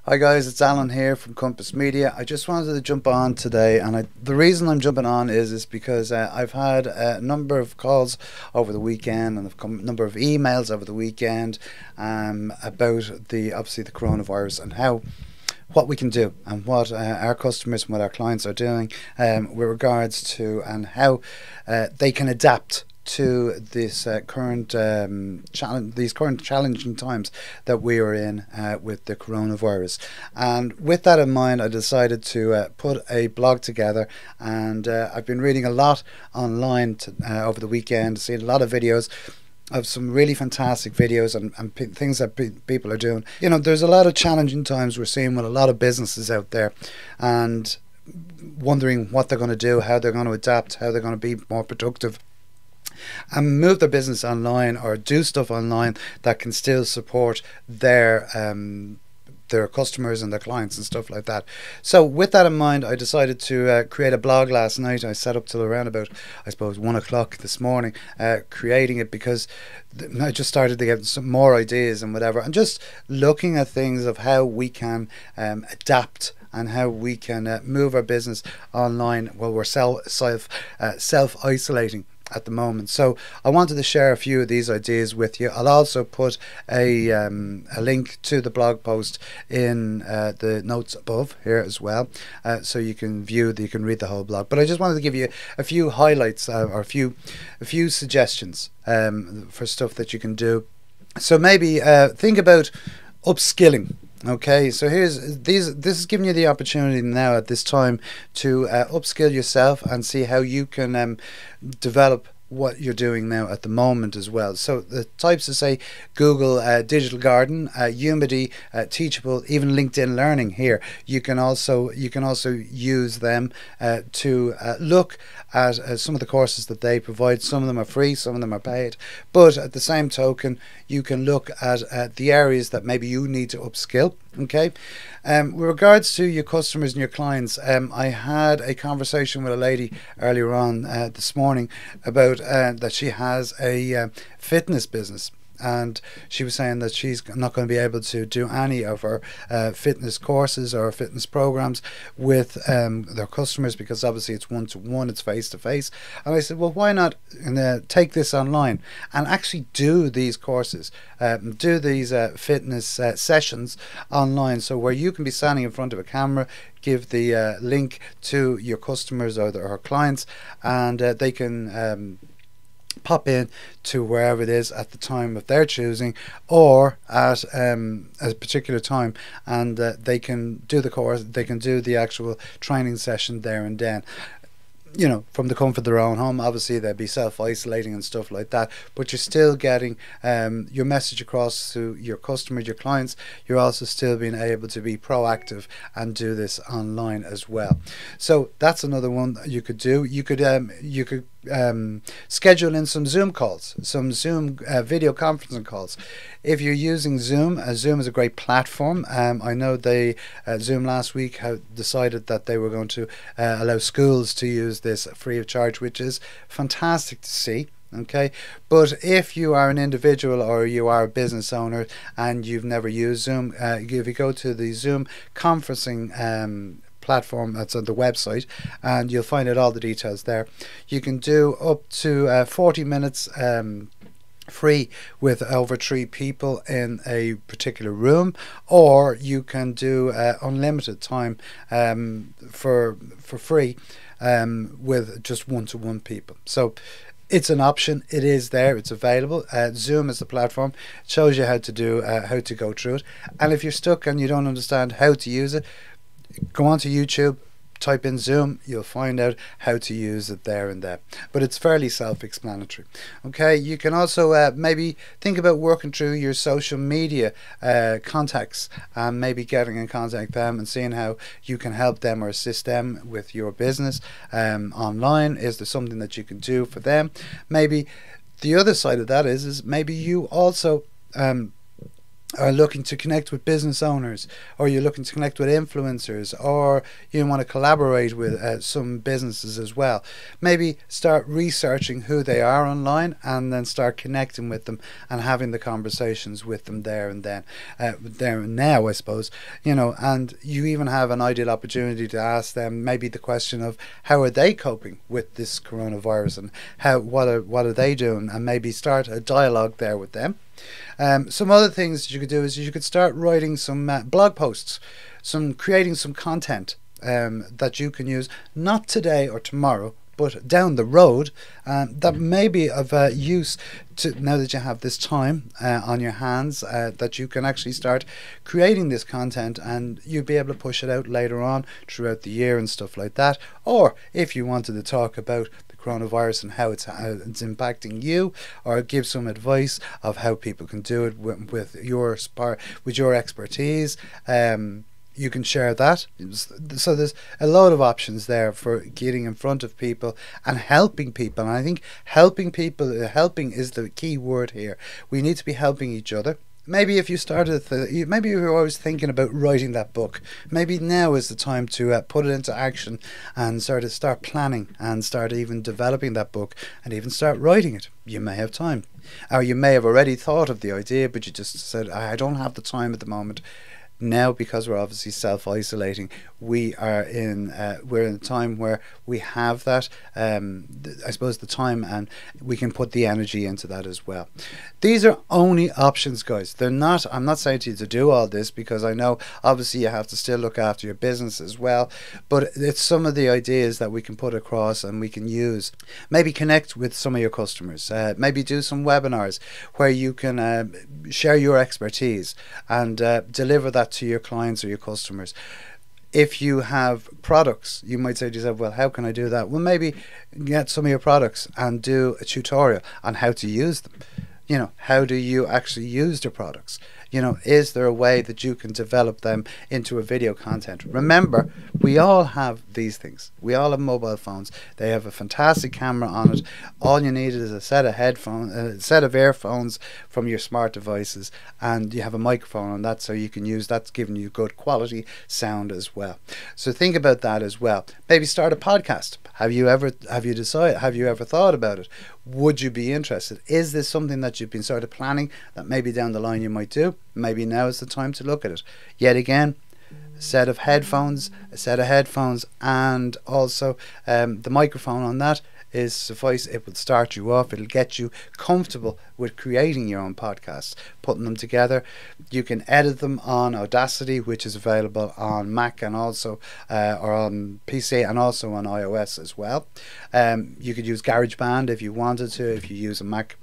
Hi guys, it's Alan here from Compass Media. I just wanted to jump on today, and the reason I'm jumping on is because I've had a number of calls over the weekend and a number of emails over the weekend about the obviously the coronavirus and how what we can do and what our customers and what our clients are doing with regards to and how they can adapt to this current challenge, these current challenging times that we are in with the coronavirus. And with that in mind, I decided to put a blog together, and I've been reading a lot online over the weekend, seeing a lot of videos of some really fantastic videos and things that people are doing. You know, there's a lot of challenging times we're seeing with a lot of businesses out there, and wondering what they're going to do, how they're going to adapt, how they're going to be more productive and move their business online or do stuff online that can still support their customers and their clients and stuff like that. So with that in mind, I decided to create a blog last night. I sat up till around about, I suppose, 1 o'clock this morning creating it, because I just started to get some more ideas and whatever, and just looking at things of how we can adapt and how we can move our business online while we're self-isolating at the moment. So I wanted to share a few of these ideas with you. I'll also put a link to the blog post in the notes above here as well, so you can you can read the whole blog. But I just wanted to give you a few highlights or a few suggestions for stuff that you can do. So maybe think about upskilling. Okay, so this is giving you the opportunity now at this time to upskill yourself and see how you can develop what you're doing now at the moment as well. So the types of, say, Google Digital Garden, Udemy, Teachable, even LinkedIn Learning here. You can also use them to look at some of the courses that they provide. Some of them are free, some of them are paid, but at the same token you can look at the areas that maybe you need to upskill. Okay, with regards to your customers and your clients, I had a conversation with a lady earlier on this morning about that she has a fitness business, and she was saying that she's not going to be able to do any of her fitness courses or fitness programs with their customers, because obviously it's one-to-one, it's face-to-face. And I said, well, why not take this online and actually do these courses, do these fitness sessions online, so where you can be standing in front of a camera, give the link to your customers or her clients, and they can pop in to wherever it is at the time of their choosing, or at a particular time, and they can do the course, they can do the actual training session there and then, you know, from the comfort of their own home. Obviously they'd be self-isolating and stuff like that, but you're still getting your message across to your customers, your clients. You're also still being able to be proactive and do this online as well. So that's another one that you could do. You could schedule in some Zoom calls, some Zoom video conferencing calls. If you're using Zoom, Zoom is a great platform. I know they Zoom last week have decided that they were going to allow schools to use this free of charge, which is fantastic to see. Okay, but if you are an individual or you are a business owner and you've never used Zoom, if you go to the Zoom conferencing platform that's on the website, and you'll find out all the details there. You can do up to 40 minutes free with over 3 people in a particular room, or you can do unlimited time for free with just one-to-one people. So it's an option. It is there. It's available. Zoom is the platform. It shows you how to do how to go through it. And if you're stuck and you don't understand how to use it, go onto YouTube, type in Zoom, you'll find out how to use it there and there. But it's fairly self-explanatory. Okay, you can also maybe think about working through your social media contacts and maybe getting in contact with them and seeing how you can help them or assist them with your business online. Is there something that you can do for them? Maybe the other side of that is maybe you also are looking to connect with business owners, or you're looking to connect with influencers, or you want to collaborate with some businesses as well, maybe start researching who they are online and then start connecting with them and having the conversations with them there and then, there and now, I suppose, and you even have an ideal opportunity to ask them maybe the question of how are they coping with this coronavirus, and what are they doing, and maybe start a dialogue there with them. Some other things that you could do is you could start writing some blog posts, creating some content that you can use not today or tomorrow, but down the road, that may be of use to, now that you have this time on your hands, that you can actually start creating this content, and you'll be able to push it out later on throughout the year and stuff like that. Or if you wanted to talk about coronavirus and how it's impacting you, or give some advice of how people can do it with your expertise, you can share that. So there's a lot of options there for getting in front of people and helping people. And I think helping is the key word here. We need to be helping each other. Maybe if you started, maybe you were always thinking about writing that book, maybe now is the time to put it into action and start planning and start even developing that book and even start writing it. You may have time, or you may have already thought of the idea, but you just said, I don't have the time at the moment. Now, because we're obviously self-isolating, we're in a time where we have that, I suppose, the time, and we can put the energy into that as well. These are only options, guys. They're not, I'm not saying to you to do all this, because I know obviously you have to still look after your business as well, but it's some of the ideas that we can put across and we can use. Maybe connect with some of your customers, maybe do some webinars where you can share your expertise and deliver that to your clients or your customers. If you have products, you might say to yourself, well, how can I do that? Well, maybe get some of your products and do a tutorial on how to use them. How do you actually use the products? Is there a way that you can develop them into a video content? Remember, we all have these things. We all have mobile phones. They have a fantastic camera on it. All you need is a set of earphones from your smart devices, and you have a microphone on that, so you can use that's giving you good quality sound as well. So think about that as well. Maybe start a podcast. Have you ever thought about it? Would you be interested? Is this something that you've been sort of planning that maybe down the line you might do? Maybe now is the time to look at it. Yet again, a set of headphones, and also the microphone on that is suffice. It will start you off. It'll get you comfortable with creating your own podcasts, putting them together. You can edit them on Audacity, which is available on Mac and also or on PC and also on iOS as well. You could use GarageBand if you wanted to, if you use a Mac.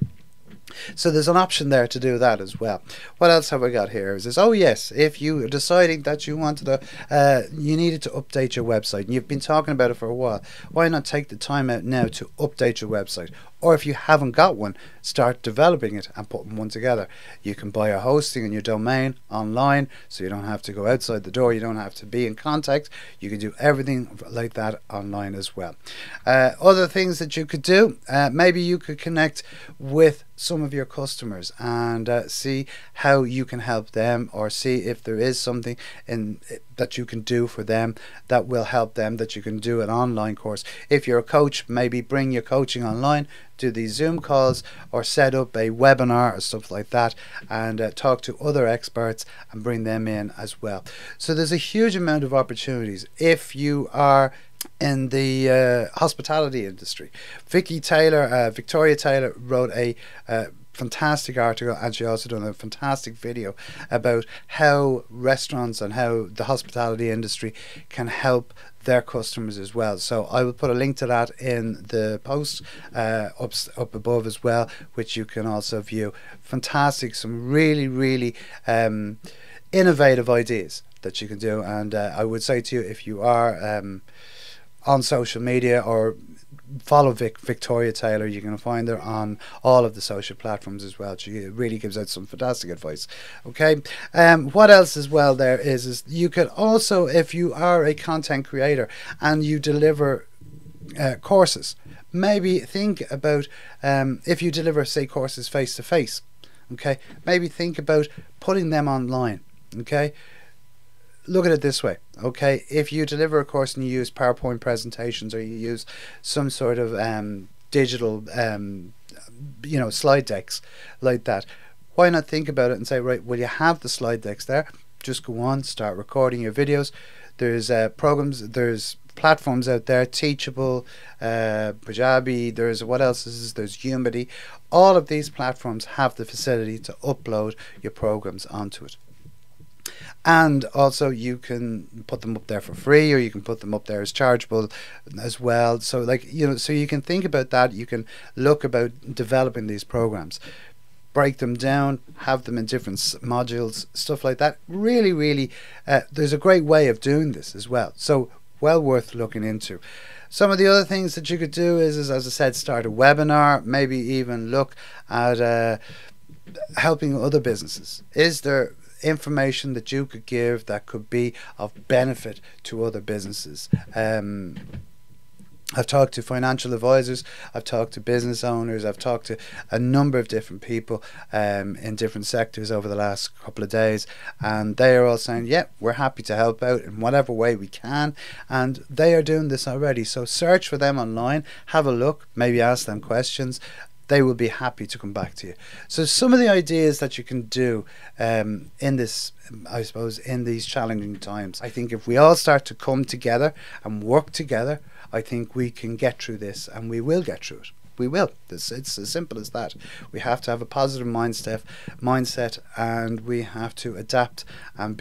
So there's an option there to do that as well. What else have I got here? Is this? Oh yes, if you are deciding that you wanted to, you needed to update your website, and you've been talking about it for a while, why not take the time out now to update your website? Or if you haven't got one, start developing it and putting one together. You can buy a hosting and your domain online, so you don't have to go outside the door. You don't have to be in contact. You can do everything like that online as well. Other things that you could do, maybe you could connect with some of your customers and see how you can help them, or see if there is something that you can do for them that will help them, that you can do an online course. If you're a coach, maybe bring your coaching online, do these Zoom calls, or set up a webinar or stuff like that, and talk to other experts and bring them in as well. So there's a huge amount of opportunities if you are in the hospitality industry. Victoria Taylor wrote a fantastic article, and she also done a fantastic video about how restaurants and how the hospitality industry can help their customers as well. So I will put a link to that in the post up above as well, which you can also view. Fantastic, some really innovative ideas that you can do. And I would say to you, if you are on social media, or follow Victoria Taylor, you can find her on all of the social platforms as well. She really gives out some fantastic advice. Okay, what else as well there is you could also, if you are a content creator and you deliver courses, maybe think about if you deliver, say, courses face to face. Okay, maybe think about putting them online. Okay, look at it this way. Okay, if you deliver a course and you use PowerPoint presentations, or you use some sort of digital slide decks like that, why not think about it and say, right, well, you have the slide decks there, just go on, start recording your videos. There's programs, there's platforms out there, Teachable, Punjabi, there's what else is, there's Udemy. All of these platforms have the facility to upload your programs onto it. And also you can put them up there for free, or you can put them up there as chargeable as well. So so you can think about that. You can look about developing these programs, break them down, have them in different modules, stuff like that. Really, there's a great way of doing this as well. So well worth looking into. Some of the other things that you could do is as I said, start a webinar, maybe even look at helping other businesses. Is there information that you could give that could be of benefit to other businesses? I've talked to financial advisors, I've talked to business owners, I've talked to a number of different people in different sectors over the last couple of days, and they are all saying, yeah, we're happy to help out in whatever way we can, and they are doing this already. So search for them online, have a look, maybe ask them questions. They will be happy to come back to you. So some of the ideas that you can do in this, I suppose, in these challenging times, I think if we all start to come together and work together, I think we can get through this, and we will get through it. We will. It's as simple as that. We have to have a positive mindset, and we have to adapt and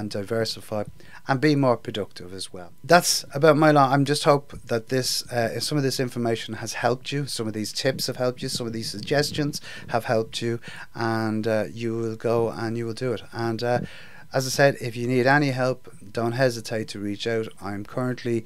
diversify and be more productive as well. That's about my life. I'm just hope that this some of this information has helped you, some of these tips have helped you, some of these suggestions have helped you, and you will go and you will do it. And as I said, if you need any help, don't hesitate to reach out. I'm currently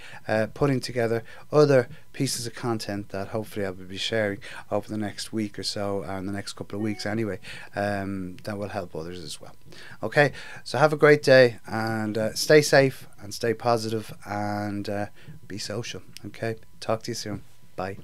putting together other pieces of content that hopefully I will be sharing over the next week or so, and the next couple of weeks anyway, that will help others as well. Okay, so have a great day, and stay safe and stay positive, and be social. Okay, talk to you soon. Bye.